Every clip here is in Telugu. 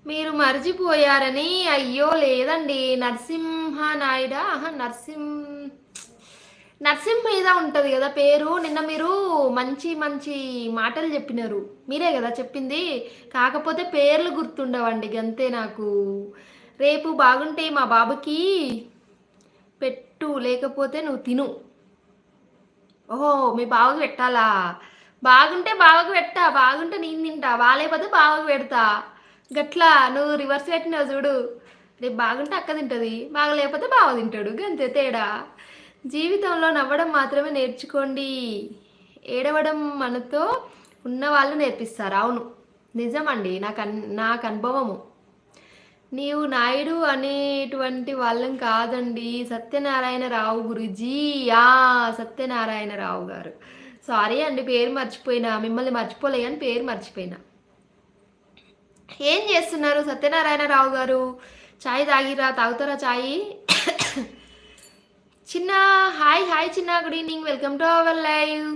మీరు మర్చిపోయారని. అయ్యో లేదండి, నరసింహ నాయుడా, నరసింహ మీద ఉంటుంది కదా పేరు. నిన్న మీరు మంచి మంచి మాటలు చెప్పినారు, మీరే కదా చెప్పింది. కాకపోతే పేర్లు గుర్తుండవండి గంతే నాకు. రేపు బాగుంటే మా బాబుకి పెట్టు, లేకపోతే నువ్వు తిను. ఓహో, మీ బావకు పెట్టాలా? బాగుంటే బావకు పెట్టా, బాగుంటే నేను తింటా, బాగాలేకపోతే బావకు పెడతా. గట్లా నువ్వు రివర్స్ పెట్టినావు చూడు. రేపు బాగుంటే అక్క తింటుంది, బాగలేకపోతే బావ తింటాడు, గంతే తేడా. జీవితంలో నవ్వడం మాత్రమే నేర్చుకోండి, ఏడవడం మనతో ఉన్న వాళ్ళు నేర్పిస్తారు. అవును, నిజమండి, నాకు అనుభవము. నీవు నాయుడు అనేటువంటి వాళ్ళం కాదండి, సత్యనారాయణరావు గురుజీ. ఆ, సత్యనారాయణరావు గారు. సారీ అండి, పేరు మర్చిపోయినా. మిమ్మల్ని మర్చిపోలే కానీ పేరు మర్చిపోయినా. ఏం చేస్తున్నారు సత్యనారాయణరావు గారు? చాయ్ తాగిరా? తాగుతారా చాయ్? చిన్న హాయ్ హాయ్ చిన్న, good evening, welcome to our live.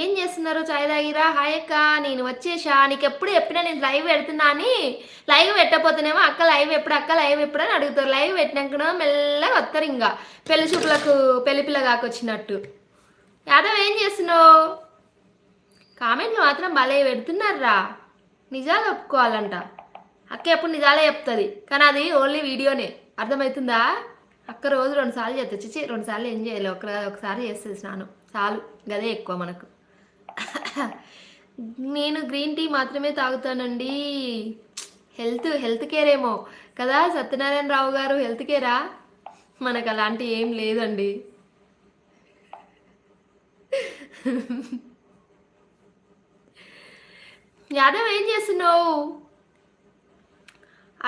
ఏం చేస్తున్నారు? చాయ్ తాగిరా? హాయ్ అక్క, నేను వచ్చేసా. నీకు ఎప్పుడు చెప్పినా నేను లైవ్ పెడుతున్నా అని. లైవ్ పెట్టకపోతేనేమో అక్క లైవ్ ఎప్పుడు, అక్క లైవ్ ఎప్పుడు అని అడుగుతారు. లైవ్ పెట్టినాక మెల్లగా వస్తారు, ఇంకా పెళ్లి చూపులకు పెళ్లి పిల్ల కాకొచ్చినట్టు. యాదవ్ ఏం చేస్తున్నావు? కామెంట్లు మాత్రం భలే పెడుతున్నారా. నిజాలు ఒప్పుకోవాలంట. అక్క ఎప్పుడు నిజాలే చెప్తుంది, కానీ అది ఓన్లీ వీడియోనే, అర్థమవుతుందా? అక్క రోజు 2 సార్లు చేస్తుంది. చిచి, 2 సార్లు ఏం చేయాలి, ఒకసారి చేస్తుంది స్నానం, చాలు. గదే ఎక్కువ మనకు. నేను గ్రీన్ టీ మాత్రమే తాగుతానండి. హెల్త్ కేర్ ఏమో కదా సత్యనారాయణ రావు గారు, హెల్త్ కేరా? మనకు అలాంటి ఏం లేదండి. యాదవ్ ఏం చేస్తున్నావు?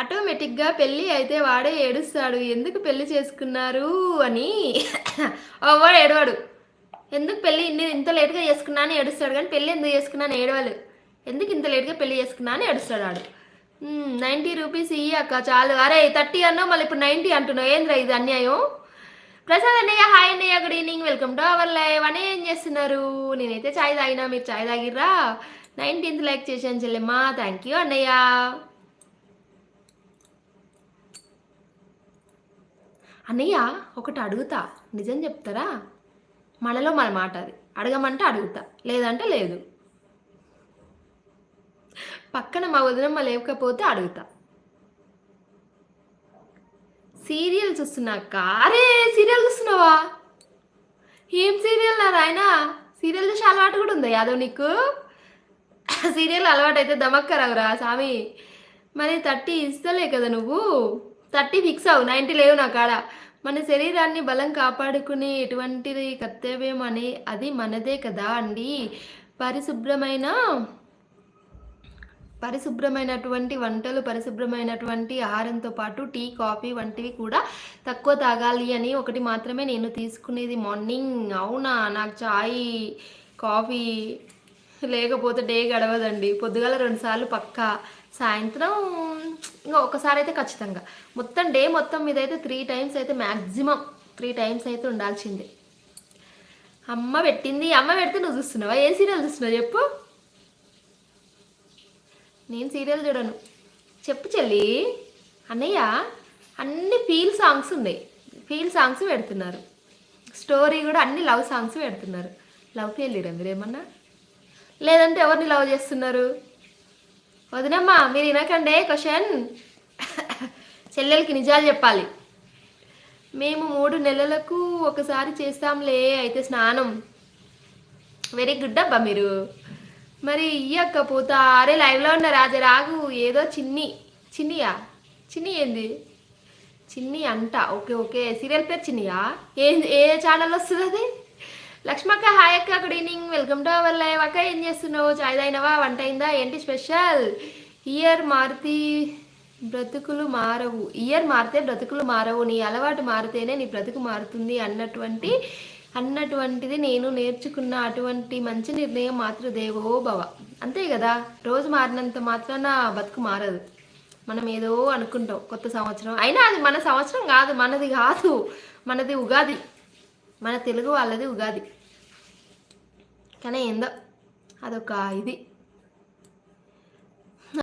ఆటోమేటిక్గా పెళ్ళి అయితే వాడే ఏడుస్తాడు, ఎందుకు పెళ్లి చేసుకున్నారు అని. వాడు ఏడవాడు. ఎందుకు పెళ్ళి ఇంత లేట్గా చేసుకున్నా అని ఏడుస్తాడు, కానీ పెళ్ళి ఎందుకు చేసుకున్నాను ఏడవాలి. ఎందుకు ఇంత లేట్గా పెళ్ళి చేసుకున్నా అని ఏడుస్తాడు వాడు. 90 రూపీస్ ఇయ్యి అక్క చాలు. అరే 30 అన్నావు, మళ్ళీ ఇప్పుడు 90 అంటున్నావు, ఏంద్రా ఇది అన్యాయం. ప్రసాద్ అన్నయ్య, హాయ్ అన్నయ్య, good evening, welcome to our live. అని ఏం చేస్తున్నారు? నేనైతే చాయ్ తాగినా, మీరు చాయ్ తాగిర్రా? 19th లైక్ చేశాను చెల్లెమ్మ, థ్యాంక్ యూ అన్నయ్య. అన్నయ్య ఒకటి అడుగుతా, నిజం చెప్తారా? మనలో మన మాట అది, అడగమంటే అడుగుతా, లేదంటే లేదు. పక్కన మా వదినమ్మ లేకపోతే అడుగుతా. సీరియల్ చూస్తున్నాక? అరే సీరియల్ చూస్తున్నావా? ఏం సీరియల్ నా రాయన? సీరియల్ చూసి అలవాటు కూడా ఉందా యాదవ్ నీకు? సీరియల్ అలవాటు అయితే దమక్కరావురా స్వామి. మరి 30 ఇస్తలే కదా నువ్వు, 30 ఫిక్స్ అవు, 90 లేవు నా కాడ. మన శరీరాన్ని బలం కాపాడుకునే ఎటువంటిది కర్తవ్యం అనే అది మనదే కదా అండి. పరిశుభ్రమైనటువంటి వంటలు, పరిశుభ్రమైనటువంటి ఆహారంతో పాటు టీ, కాఫీ వంటివి కూడా తక్కువ తాగాలి అని ఒకటి మాత్రమే నేను తీసుకునేది మార్నింగ్. అవునా? నాకు చాయ్ కాఫీ లేకపోతే డే గడవదండి. పొద్దుగాల 2 సార్లు పక్కా, సాయంత్రం ఇంకా ఒకసారి అయితే ఖచ్చితంగా. మొత్తం డే మొత్తం మీద అయితే 3 టైమ్స్ అయితే మ్యాక్సిమం 3 టైమ్స్ అయితే ఉండాల్సిందే. అమ్మ పెట్టింది, అమ్మ పెడితే నువ్వు చూస్తున్నావా? ఏ సీరియల్ చూస్తున్నావు చెప్పు? నేను సీరియల్ చూడను. చెప్పు చెల్లి. అన్నయ్య అన్ని ఫీల్ సాంగ్స్ ఉన్నాయి, ఫీల్ సాంగ్స్ పెడుతున్నారు. స్టోరీ కూడా అన్ని లవ్ సాంగ్స్ పెడుతున్నారు. లవ్ ఫెయిల్యూరా మీరేమన్నా? లేదంటే ఎవరిని లవ్ చేస్తున్నారు? వదినమ్మా మీరు వినకండే క్వశ్చన్. చెల్లెలకి నిజాలు చెప్పాలి. మేము 3 నెలలకు ఒకసారి చేస్తాంలే అయితే స్నానం. వెరీ గుడ్ అబ్బా మీరు. మరి ఇయ్యకపోతా? అరే లైవ్లో ఉన్న రాజరాగు ఏదో చిన్నియా? చిన్ని ఏంది? చిన్ని అంట. ఓకే ఓకే, సీరియల్ పేరు చిన్నియా? ఏ ఛానల్ వస్తుంది అది? లక్ష్మక్క హాయ్ అక్క, good evening, welcome to our live. అక్క ఏం చేస్తున్నావు? చాయ్ తాగినవా? వంట అయిందా? ఏంటి స్పెషల్? ఇయర్ మారితే బ్రతుకులు మారవు, నీ అలవాటు మారితేనే నీ బ్రతుకు మారుతుంది అన్నటువంటిది నేను నేర్చుకున్న అటువంటి మంచి నిర్ణయం మాతృదేవో భవ. అంతే కదా, రోజు మారినంత మాత్రాన బతుకు మారదు. మనం ఏదో అనుకుంటాం కొత్త సంవత్సరం, అయినా అది మన సంవత్సరం కాదు, మనది ఉగాది, మన తెలుగు వాళ్ళది ఉగాది. కానీ ఏందో అదొక ఇది.